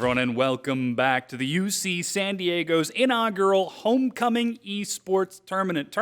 everyone, and welcome back to the UC San Diego's inaugural Homecoming Esports Tournament.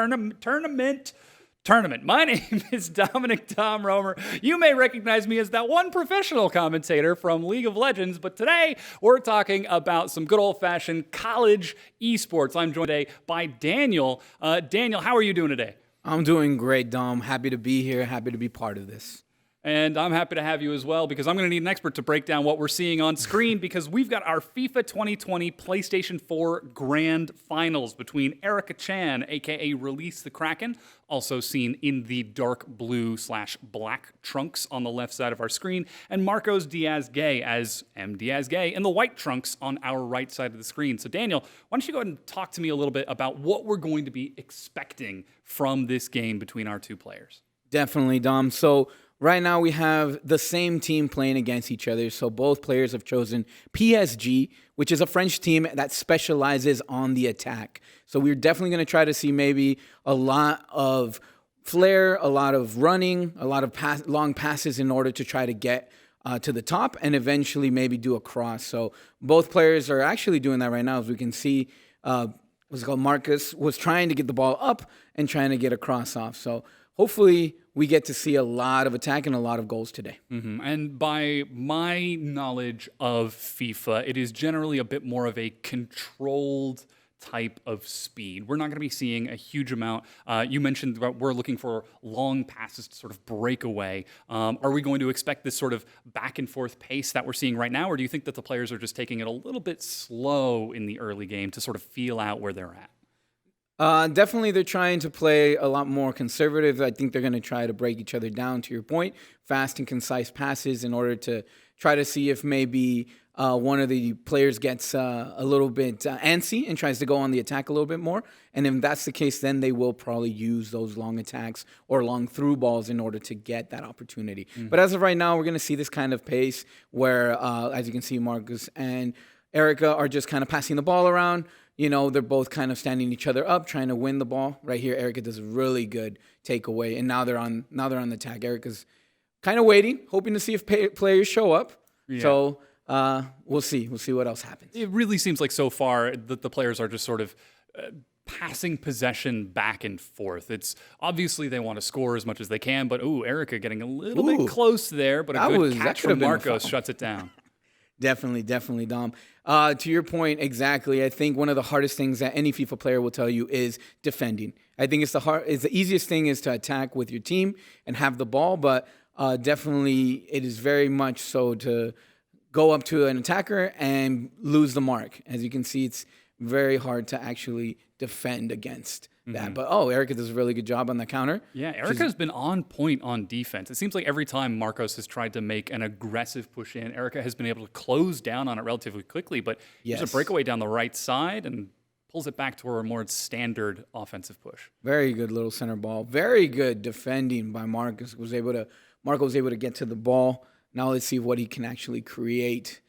My name is Dominic Tom Romer. You may recognize me as that one professional commentator from League of Legends, but today we're talking about some good old-fashioned college esports. I'm joined today by Daniel. Daniel, how are you doing today? I'm doing great, Dom. Happy to be here. Happy to be part of this. And I'm happy to have you as well, because I'm going to need an expert to break down what we're seeing on screen, because we've got our FIFA 2020 PlayStation 4 Grand Finals between Erica Chan, a.k.a. Release the Kraken, also seen in the dark blue/black trunks on the left side of our screen, and Marcos Diaz-Gay as M. Diaz-Gay in the white trunks on our right side of the screen. So Daniel, why don't you go ahead and talk to me a little bit about what we're going to be expecting from this game between our two players? Definitely, Dom. So right now we have the same team playing against each other. So both players have chosen PSG, which is a French team that specializes on the attack. So we're definitely going to try to see maybe a lot of flair, a lot of running, a lot of long passes in order to try to get to the top and eventually maybe do a cross. So both players are actually doing that right now. As we can see, what's it called? Marcus was trying to get the ball up and trying to get a cross off. So hopefully we get to see a lot of attack and a lot of goals today. Mm-hmm. And by my knowledge of FIFA, it is generally a bit more of a controlled type of speed. We're not going to be seeing a huge amount. You mentioned that we're looking for long passes to sort of break away. Are we going to expect this sort of back and forth pace that we're seeing right now, or do you think that the players are just taking it a little bit slow in the early game to sort of feel out where they're at? Definitely, they're trying to play a lot more conservative. I think they're going to try to break each other down, to your point, fast and concise passes in order to try to see if maybe one of the players gets a little bit antsy and tries to go on the attack a little bit more. And if that's the case, then they will probably use those long attacks or long through balls in order to get that opportunity. Mm-hmm. But as of right now, we're going to see this kind of pace where, as you can see, Marcus and Erica are just kind of passing the ball around. You know, they're both kind of standing each other up, trying to win the ball. Right here, Erica does a really good takeaway, and now they're on the attack. Erica's kind of waiting, hoping to see if players show up. Yeah. So we'll see. We'll see what else happens. It really seems like so far that the players are just sort of passing possession back and forth. It's obviously they want to score as much as they can, but Erica getting a little bit close there, but a good catch from Marcos shuts it down. Definitely, Dom. To your point, exactly. I think one of the hardest things that any FIFA player will tell you is defending. I think it's the easiest thing is to attack with your team and have the ball, but definitely it is very much so to go up to an attacker and lose the mark. As you can see, it's very hard to actually defend against that. But Erica does a really good job on the counter. Yeah, Erica's been on point on defense. It seems like every time Marcos has tried to make an aggressive push in, Erica has been able to close down on it relatively quickly, but there's a breakaway down the right side and pulls it back to a more standard offensive push. Very good little center ball. Very good defending by Marcos. Marco was able to get to the ball. Now let's see what he can actually create.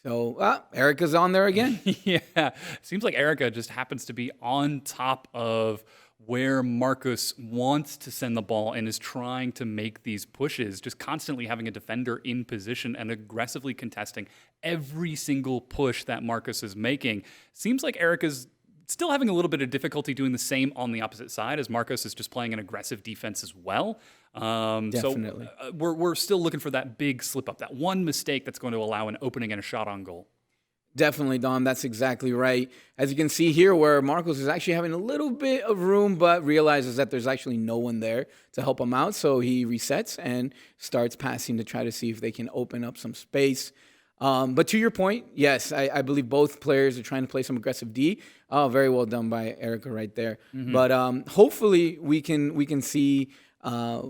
So, Erica's on there again. Yeah. Seems like Erica just happens to be on top of where Marcus wants to send the ball and is trying to make these pushes, just constantly having a defender in position and aggressively contesting every single push that Marcus is making. Seems like Erica's still having a little bit of difficulty doing the same on the opposite side, as Marcos is just playing an aggressive defense as well. Definitely. So we're still looking for that big slip up, that one mistake that's going to allow an opening and a shot on goal. Definitely, Dom. That's exactly right. As you can see here, where Marcos is actually having a little bit of room, but realizes that there's actually no one there to help him out. So he resets and starts passing to try to see if they can open up some space. But to your point, yes, I believe both players are trying to play some aggressive D. Very well done by Erica right there. Mm-hmm. But hopefully we can see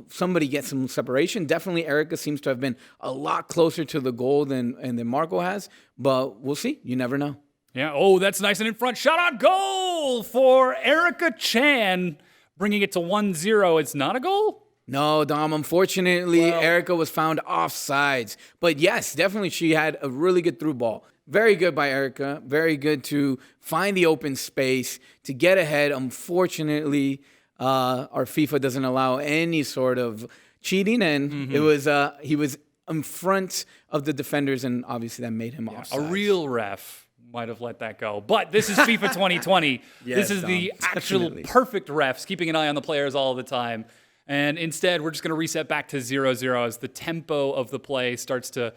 somebody get some separation. Definitely Erica seems to have been a lot closer to the goal than Marco has. But we'll see. You never know. Yeah. That's nice and in front. Shot on goal for Erica Chan, bringing it to 1-0. It's not a goal? No, Dom, unfortunately, Erica was found offsides. But yes, definitely she had a really good through ball. Very good by Erica. Very good to find the open space, to get ahead. Unfortunately, our FIFA doesn't allow any sort of cheating, and he was in front of the defenders, and obviously that made him offside. A real ref might have let that go. But this is FIFA 2020. Yes, this is the actual definitely. perfect refs, keeping an eye on the players all the time. And instead, we're just going to reset back to 0-0 as the tempo of the play starts to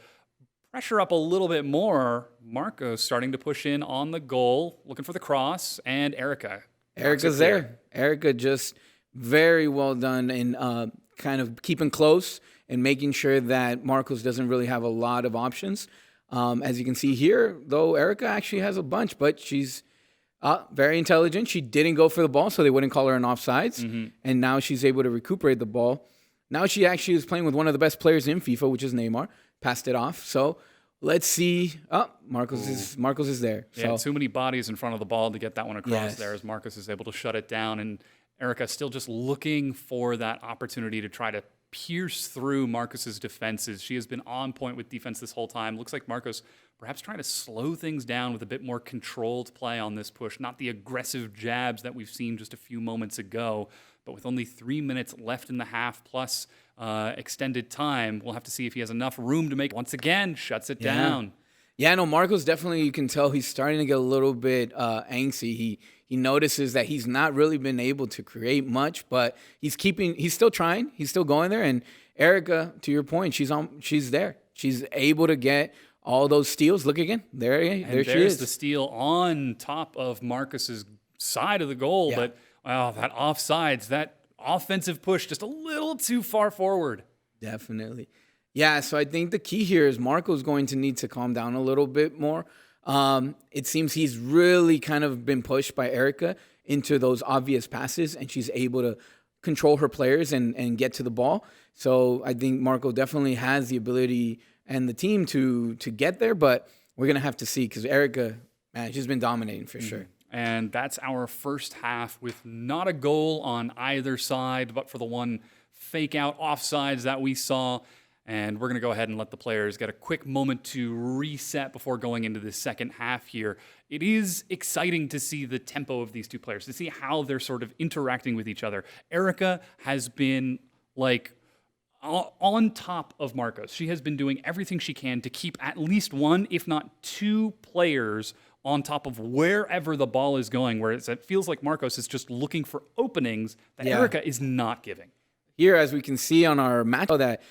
pressure up a little bit more. Marcos starting to push in on the goal, looking for the cross, and Erica. Erica's there. Erica just very well done in kind of keeping close and making sure that Marcos doesn't really have a lot of options. As you can see here, though, Erica actually has a bunch, but she's very intelligent. She didn't go for the ball, so they wouldn't call her an offsides. And now she's able to recuperate the ball. Now she actually is playing with one of the best players in FIFA, which is Neymar. Passed it off. So let's see. Marcos is there. Yeah, So too many bodies in front of the ball to get that one across there as Marcos is able to shut it down. And Erica still just looking for that opportunity to try to pierce through Marcos's defenses. She has been on point with defense this whole time. Looks like Marcos perhaps trying to slow things down with a bit more controlled play on this push, not the aggressive jabs that we've seen just a few moments ago. But with only 3 minutes left in the half plus extended time, we'll have to see if he has enough room to make, once again, shuts it down. Yeah, no, Marcos definitely, you can tell he's starting to get a little bit angsty. He notices that he's not really been able to create much, but he's still trying. He's still going there. And Erica, to your point, she's there. She's able to get all those steals. Look again. There she is. There's the steal on top of Marcus's side of the goal. Yeah. But, wow, that offsides, that offensive push just a little too far forward. Definitely. Yeah, so I think the key here is Marco's going to need to calm down a little bit more. It seems he's really kind of been pushed by Erica into those obvious passes, and she's able to control her players and get to the ball. So I think Marco definitely has the ability and the team to get there, but we're going to have to see because Erica, man, she's been dominating for sure. And that's our first half with not a goal on either side, but for the one fake out offsides that we saw. And we're going to go ahead and let the players get a quick moment to reset before going into the second half here. It is exciting to see the tempo of these two players, to see how they're sort of interacting with each other. Erica has been like on top of Marcos. She has been doing everything she can to keep at least one, if not two players on top of wherever the ball is going, where it feels like Marcos is just looking for openings that Erica is not giving. Here, as we can see on our match, that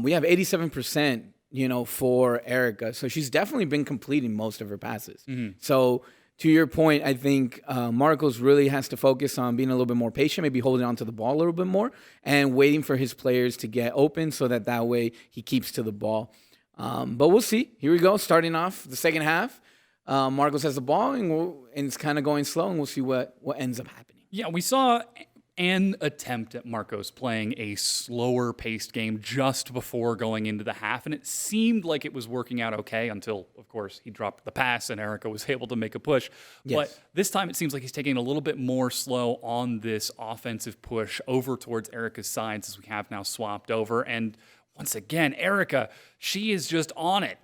we have 87%, for Erica. So she's definitely been completing most of her passes. So to your point, I think Marcos really has to focus on being a little bit more patient, maybe holding on to the ball a little bit more and waiting for his players to get open so that way he keeps to the ball. But we'll see. Here we go, starting off the second half. Marcos has the ball, and it's kind of going slow, and we'll see what ends up happening. Yeah, we saw an attempt at Marcos playing a slower paced game just before going into the half, and it seemed like it was working out okay until, of course, he dropped the pass and Erica was able to make a push. Yes. But this time it seems like he's taking a little bit more slow on this offensive push over towards Erica's sides as we have now swapped over. And once again, Erica, she is just on it.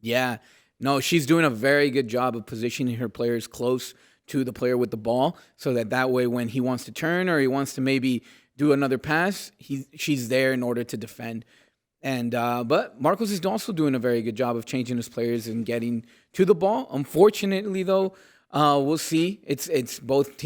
Yeah. No, she's doing a very good job of positioning her players close to the player with the ball so that way when he wants to turn or he wants to maybe do another pass, she's there in order to defend. And but Marcos is also doing a very good job of changing his players and getting to the ball. Unfortunately, though, we'll see. It's both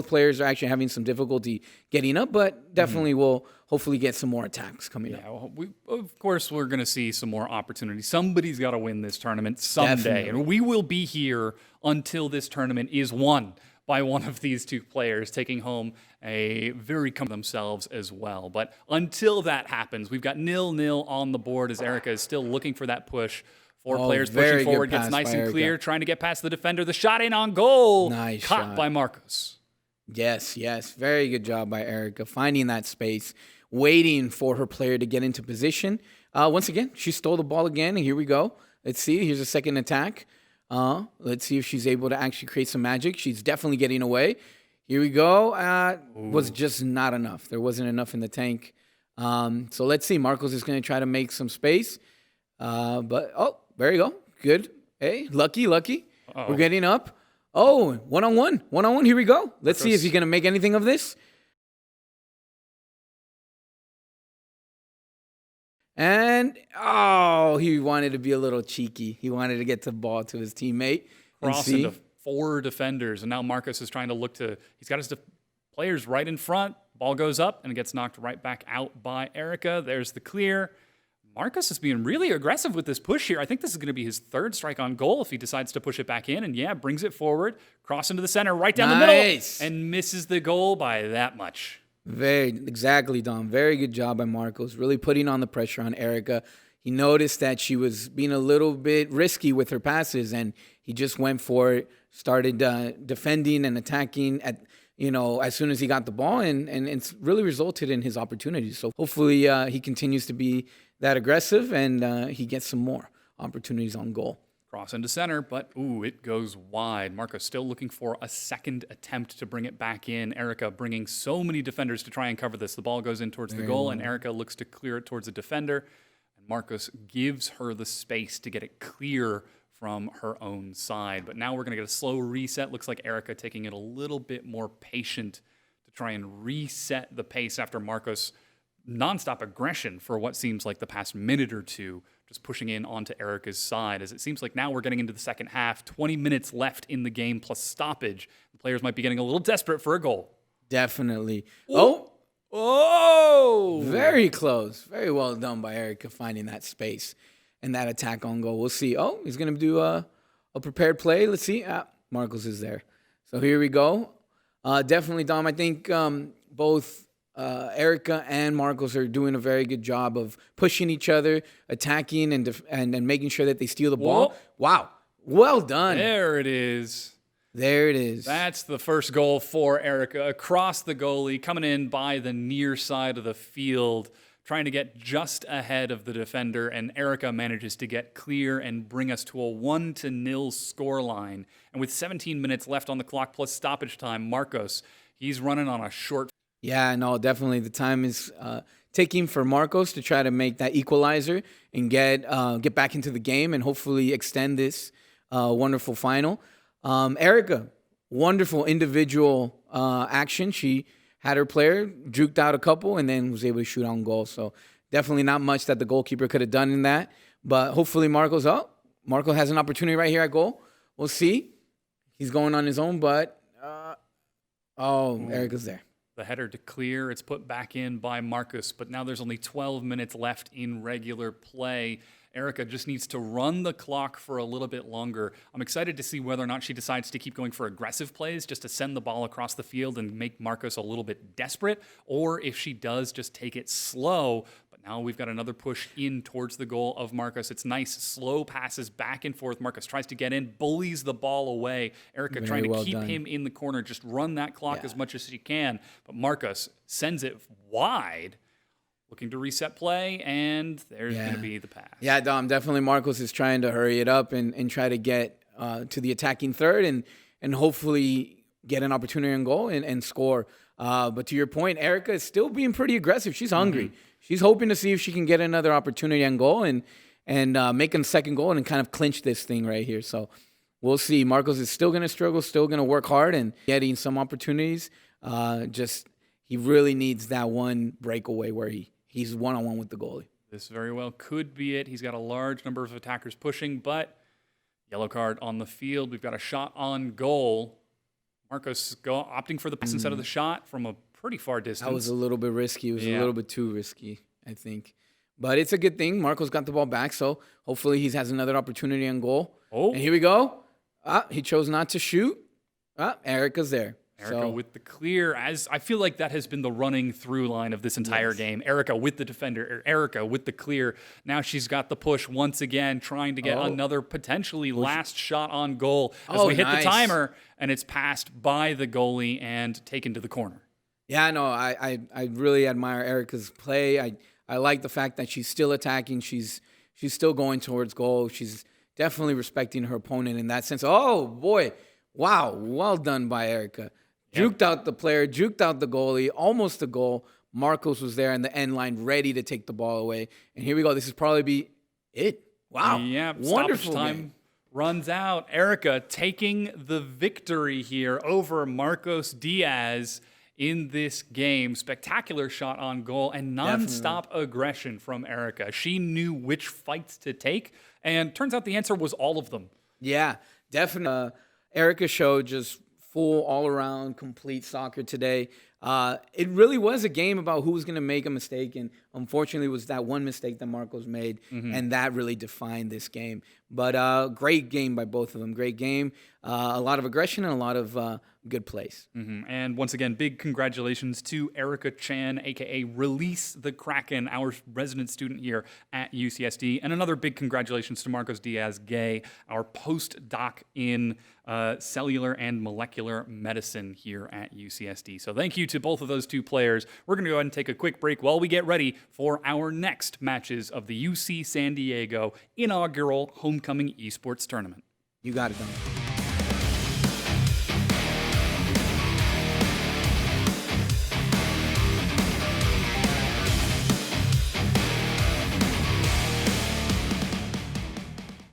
players are actually having some difficulty getting up, but definitely will hopefully get some more attacks coming up. Well, of course, we're going to see some more opportunities. Somebody's got to win this tournament someday, Definitely. and we will be here until this tournament is won by one of these two players, taking home a very themselves as well. But until that happens, we've got 0-0 on the board as Erica is still looking for that push. Four players very pushing good forward, gets pass nice by and Erica. clear, trying to get past the defender. The shot in on goal, Nice caught shot. by Marcos. Yes. Very good job by Erica, finding that space, waiting for her player to get into position. Once again, she stole the ball again, and here we go. Let's see. Here's a second attack. Let's see if she's able to actually create some magic. She's definitely getting away. Here we go. Was just not enough. There wasn't enough in the tank. So let's see. Marcos is going to try to make some space. But there you go. Good. Hey, lucky. We're getting up. Oh, one-on-one. Here we go. Let's see if he's going to make anything of this. And, oh, he wanted to be a little cheeky. He wanted to get the ball to his teammate. Cross into 4 defenders, and now Marcos is trying to look to, he's got his players right in front. Ball goes up and gets knocked right back out by Erica. There's the clear. Marcos is being really aggressive with this push here. I think this is going to be his 3rd strike on goal if he decides to push it back in. And yeah, brings it forward, cross into the center, right down the middle, and misses the goal by that much. Exactly, Dom. Very good job by Marcos, really putting on the pressure on Erica. He noticed that she was being a little bit risky with her passes, and he just went for it, started defending and attacking as soon as he got the ball, and it's really resulted in his opportunities. So hopefully he continues to be that aggressive, and he gets some more opportunities on goal. Cross into center, but it goes wide. Marcos still looking for a 2nd attempt to bring it back in. Erica bringing so many defenders to try and cover this. The ball goes in towards the goal, and Erica looks to clear it towards a defender. And Marcos gives her the space to get it clear from her own side. But now we're going to get a slow reset. Looks like Erica taking it a little bit more patient to try and reset the pace after Marcos' nonstop aggression for what seems like the past minute or two, just pushing in onto Erica's side, as it seems like now we're getting into the second half, 20 minutes left in the game plus stoppage. The players might be getting a little desperate for a goal. Definitely. Oh! Very close. Very well done by Erica finding that space and that attack on goal. We'll see. Oh, he's going to do a prepared play. Let's see. Marcos is there. So here we go. Definitely, Dom, I think both Erica and Marcos are doing a very good job of pushing each other, attacking, and making sure that they steal the ball. Wow. Well done. There it is. There it is. That's the first goal for Erica. Across the goalie, coming in by the near side of the field, trying to get just ahead of the defender, and Erica manages to get clear and bring us to a 1-0 scoreline. And with 17 minutes left on the clock plus stoppage time, Marcos, he's running on a short. Yeah, no, definitely. The time is ticking for Marcos to try to make that equalizer and get back into the game and hopefully extend this wonderful final. Erica, wonderful individual action. She had her player, juked out a couple, and then was able to shoot on goal. So definitely not much that the goalkeeper could have done in that. But hopefully Marcos has an opportunity right here at goal. We'll see. He's going on his own, but Erica's there. The header to clear. It's put back in by Marcos, but now there's only 12 minutes left in regular play. Erica just needs to run the clock for a little bit longer. I'm excited to see whether or not she decides to keep going for aggressive plays just to send the ball across the field and make Marcos a little bit desperate, or if she does just take it slow. But now we've got another push in towards the goal of Marcos. It's nice, slow passes back and forth. Marcos tries to get in, bullies the ball away. Erica trying to keep him in the corner, just run that clock as much as she can. But Marcos sends it wide. Looking to reset play, and there's going to be the pass. Yeah, Dom, definitely Marcos is trying to hurry it up and try to get to the attacking third and hopefully get an opportunity on goal and score. But to your point, Erica is still being pretty aggressive. She's hungry. Mm-hmm. She's hoping to see if she can get another opportunity on goal and make a second goal and kind of clinch this thing right here. So we'll see. Marcos is still going to struggle, still going to work hard and getting some opportunities. He really needs that one breakaway where he's one-on-one with the goalie. This very well could be it. He's got a large number of attackers pushing, but yellow card on the field. We've got a shot on goal. Marcos opting for the pass instead of the shot from a pretty far distance. That was a little bit risky. It was a little bit too risky, I think. But it's a good thing. Marcos got the ball back, so hopefully he has another opportunity on goal. Oh. And here we go. He chose not to shoot. Erica's there. Erica with the clear, as I feel like that has been the running through line of this entire game. Erica with the defender, Erica with the clear. Now she's got the push once again, trying to get another potentially last shot on goal as we hit the timer, and it's passed by the goalie and taken to the corner. Yeah, no, I really admire Erica's play. I like the fact that she's still attacking. She's still going towards goal. She's definitely respecting her opponent in that sense. Oh, boy. Wow. Well done by Erica. Juked out the player, juked out the goalie, almost a goal. Marcos was there in the end line, ready to take the ball away. And here we go. This is probably be it. Wow. Yeah, wonderful time game. Runs out. Erica taking the victory here over Marcos Diaz in this game. Spectacular shot on goal and nonstop aggression from Erica. She knew which fights to take, and turns out the answer was all of them. Yeah, definitely. Erica showed just full, all-around, complete soccer today. It really was a game about who was going to make a mistake, and unfortunately it was that one mistake that Marcos made, and that really defined this game. But great game by both of them. Great game. A lot of aggression and a lot of good plays. And once again, big congratulations to Erica Chan, a.k.a. Release the Kraken, our resident student here at UCSD. And another big congratulations to Marcos Diaz-Gay, our postdoc in cellular and molecular medicine here at UCSD. So thank you to both of those two players. We're going to go ahead and take a quick break while we get ready for our next matches of the UC San Diego inaugural Homecoming Esports Tournament. You got it, Don.